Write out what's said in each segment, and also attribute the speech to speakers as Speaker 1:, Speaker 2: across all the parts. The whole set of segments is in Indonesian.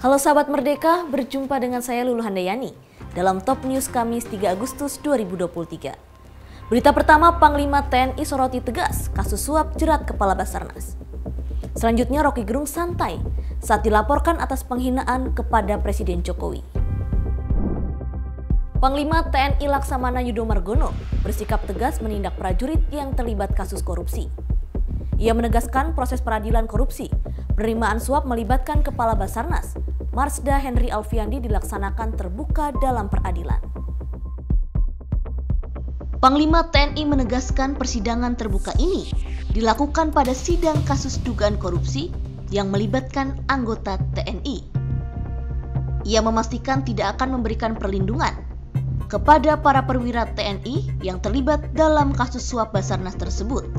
Speaker 1: Halo sahabat Merdeka, berjumpa dengan saya Lulu Handayani dalam Top News Kamis 3 Agustus 2023. Berita pertama, Panglima TNI soroti tegas kasus suap jerat Kepala Basarnas. Selanjutnya, Roky Gerung santai saat dilaporkan atas penghinaan kepada Presiden Jokowi. Panglima TNI Laksamana Yudo Margono bersikap tegas menindak prajurit yang terlibat kasus korupsi. Ia menegaskan proses peradilan korupsi penerimaan suap melibatkan Kepala Basarnas, Marsda Henry Alfiandi, dilaksanakan terbuka dalam peradilan. Panglima TNI menegaskan persidangan terbuka ini dilakukan pada sidang kasus dugaan korupsi yang melibatkan anggota TNI. Ia memastikan tidak akan memberikan perlindungan kepada para perwira TNI yang terlibat dalam kasus suap Basarnas tersebut.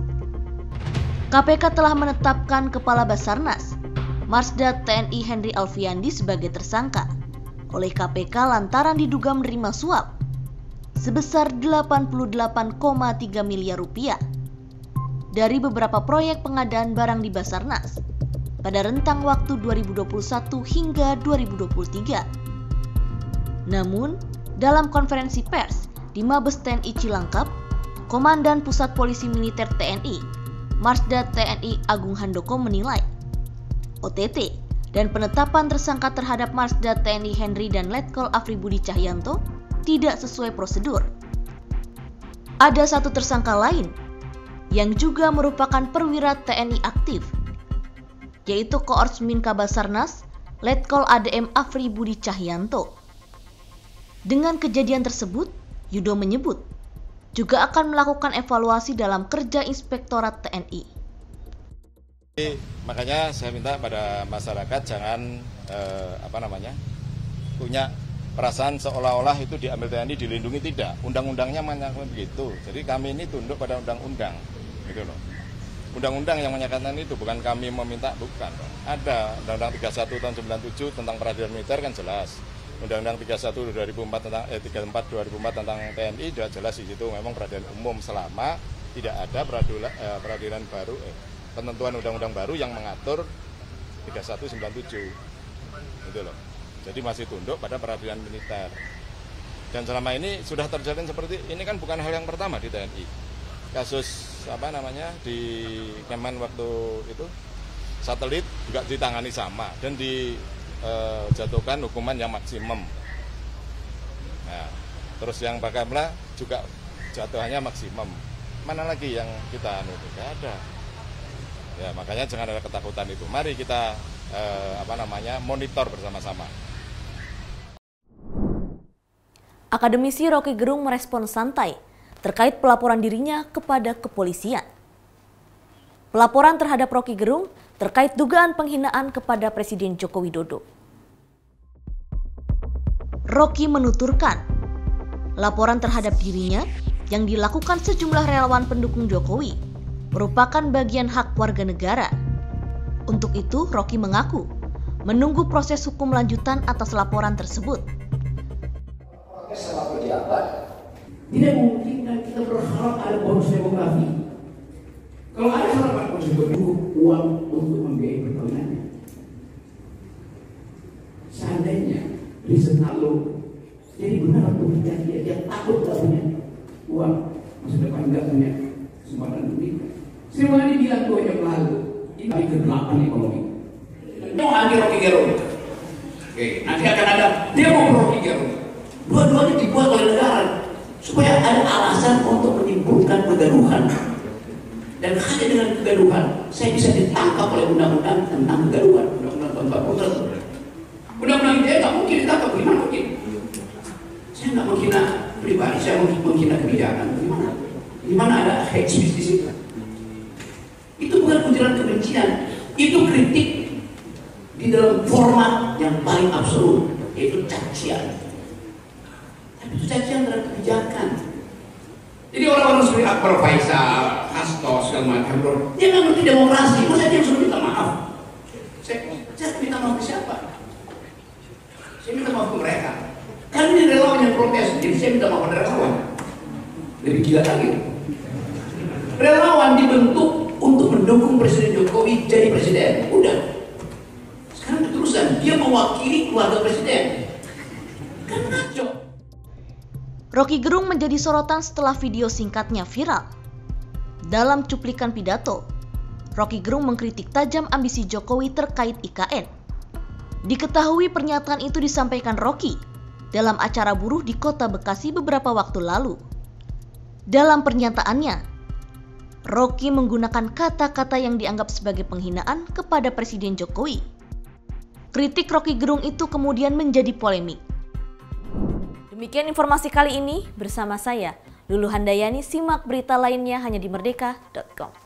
Speaker 1: KPK telah menetapkan Kepala Basarnas, Marsda TNI Henry Alfiandi sebagai tersangka oleh KPK lantaran diduga menerima suap sebesar 88,3 miliar rupiah dari beberapa proyek pengadaan barang di Basarnas pada rentang waktu 2021 hingga 2023. Namun, dalam konferensi pers di Mabes TNI Cilangkap, Komandan Pusat Polisi Militer TNI Marsda TNI Agung Handoko menilai OTT dan penetapan tersangka terhadap Marsda TNI Henry dan Letkol Afri Budi Cahyanto tidak sesuai prosedur. Ada satu tersangka lain yang juga merupakan perwira TNI aktif, yaitu Koopsmin Kabasarnas Letkol ADM Afri Budi Cahyanto. Dengan kejadian tersebut, Yudo menyebut juga akan melakukan evaluasi dalam kerja Inspektorat TNI.
Speaker 2: Makanya saya minta pada masyarakat jangan punya perasaan seolah-olah itu diambil TNI dilindungi, tidak. Undang-undangnya menyatakan begitu. Jadi kami ini tunduk pada undang-undang, gitu loh. Undang-undang yang menyatakan itu, bukan kami meminta, bukan. Ada Undang-Undang 31 tahun 97 tentang peradilan militer kan jelas. Undang-Undang 31 2004 tentang 34 2004 tentang TNI sudah jelas di situ memang peradilan umum selama tidak ada peradilan baru penentuan undang-undang baru yang mengatur 3197 gitu loh. Jadi masih tunduk pada peradilan militer. Dan selama ini sudah terjalin seperti ini, kan bukan hal yang pertama di TNI. Kasus di Kemen waktu itu satelit juga ditangani sama dan dijatuhkan hukuman yang maksimum. Nah, terus yang Bakamla juga jatuhannya maksimum. Mana lagi yang kita tidak ada. Ya, makanya jangan ada ketakutan itu. Mari kita monitor bersama-sama.
Speaker 1: Akademisi Roky Gerung merespon santai terkait pelaporan dirinya kepada kepolisian. Pelaporan terhadap Roky Gerung terkait dugaan penghinaan kepada Presiden Joko Widodo. Roky menuturkan, laporan terhadap dirinya yang dilakukan sejumlah relawan pendukung Jokowi merupakan bagian hak warga negara. Untuk itu, Roky mengaku menunggu proses hukum lanjutan atas laporan tersebut.
Speaker 3: Sama pejabat, tidak mungkin kita berharap ada bonus demografi. Kalau ada harapan bonus demografi, uang untuk membiayai perkahwinannya. Seandainya riset lalu jadi benar untuk dia takut tak punya uang, masa depan nggak punya kesempatan pendidikan. Semua ini bilang 2 jam lalu, ini hari ke-8 ekonomi. Mau anti Roky Gerung. Oke, nanti akan ada demo Roky Gerung. Dua-duanya dibuat oleh negara supaya ada alasan untuk menimbulkan kegaduhan. Dan hanya dengan kegaduhan, saya bisa ditangkap oleh undang-undang tentang kegaduhan, undang-undang 40. Undang-undang ITE nggak mungkin ditangkap, gimana mungkin? Saya nggak menghina pribadi, saya menghina kebijakan. Gimana ada hate speech di situ? Itu bukan ujaran kebencian, itu kritik di dalam format yang paling absolut, yaitu cacian. Tapi itu cacian terhadap kebijakan. Jadi orang-orang seperti Akbar Faisal, Hasto, segala macam, dia nggak ngerti demokrasi. Masa dia suruh minta maaf? Saya minta maaf ke siapa? Saya minta maaf ke mereka. Kan ini relawan yang protes, jadi saya minta maaf pada relawan. Lebih gila lagi. Relawan dibentuk untuk mendukung Presiden Jokowi jadi presiden. Udah. Sekarang terus memutuskan dia mewakili keluarga presiden. Kan ngaco.
Speaker 1: Roky Gerung menjadi sorotan setelah video singkatnya viral. Dalam cuplikan pidato, Roky Gerung mengkritik tajam ambisi Jokowi terkait IKN. Diketahui pernyataan itu disampaikan Roky dalam acara buruh di Kota Bekasi beberapa waktu lalu. Dalam pernyataannya, Roky menggunakan kata-kata yang dianggap sebagai penghinaan kepada Presiden Jokowi. Kritik Roky Gerung itu kemudian menjadi polemik. Demikian informasi kali ini bersama saya, Lulu Handayani. Simak berita lainnya hanya di merdeka.com.